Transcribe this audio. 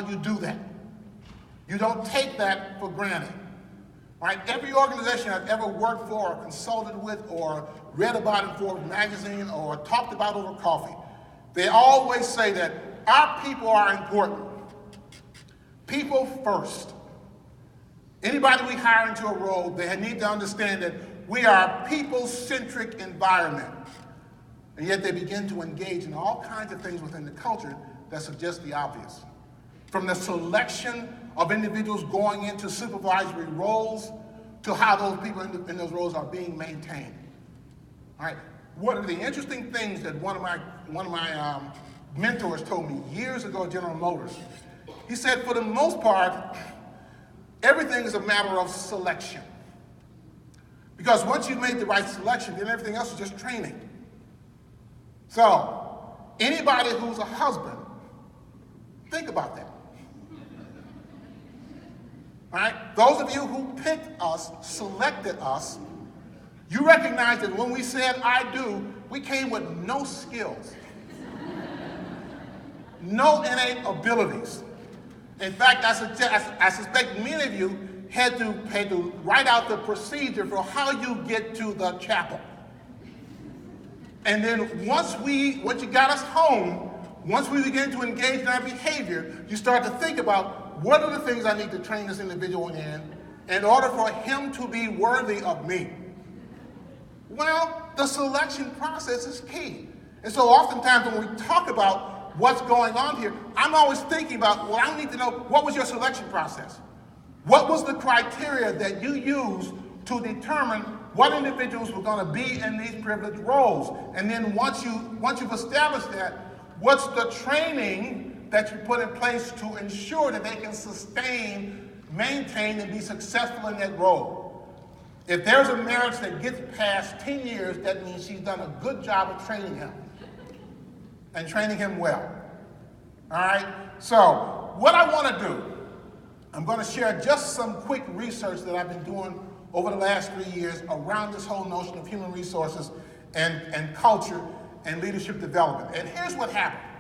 you do that. You don't take that for granted. Right? Every organization I've ever worked for or consulted with or read about in Forbes magazine or talked about over coffee, they always say that our people are important. People first. Anybody we hire into a role, they need to understand that we are a people-centric environment. And yet they begin to engage in all kinds of things within the culture that suggest the obvious. From the selection of individuals going into supervisory roles to how those people in those roles are being maintained. All right. One of the interesting things that one of my mentors told me years ago at General Motors, he said, for the most part, everything is a matter of selection. Because once you've made the right selection, then everything else is just training. So, anybody who's a husband, think about that. All right? Those of you who picked us, selected us, you recognize that when we said I do, we came with no skills, no innate abilities. In fact, I suspect many of you had to write out the procedure for how you get to the chapel. And then once you got us home, once we began to engage in our behavior, you start to think about what are the things I need to train this individual in order for him to be worthy of me. Well, the selection process is key. And so oftentimes when we talk about what's going on here, I'm always thinking about, well, I need to know, what was your selection process? What was the criteria that you used to determine what individuals were going to be in these privileged roles? And then once you've established that, what's the training that you put in place to ensure that they can sustain, maintain, and be successful in that role? If there's a marriage that gets past 10 years, that means she's done a good job of training him and training him well. All right? So what I want to do, I'm going to share just some quick research that I've been doing over the last 3 years around this whole notion of human resources and culture and leadership development. And here's what happened.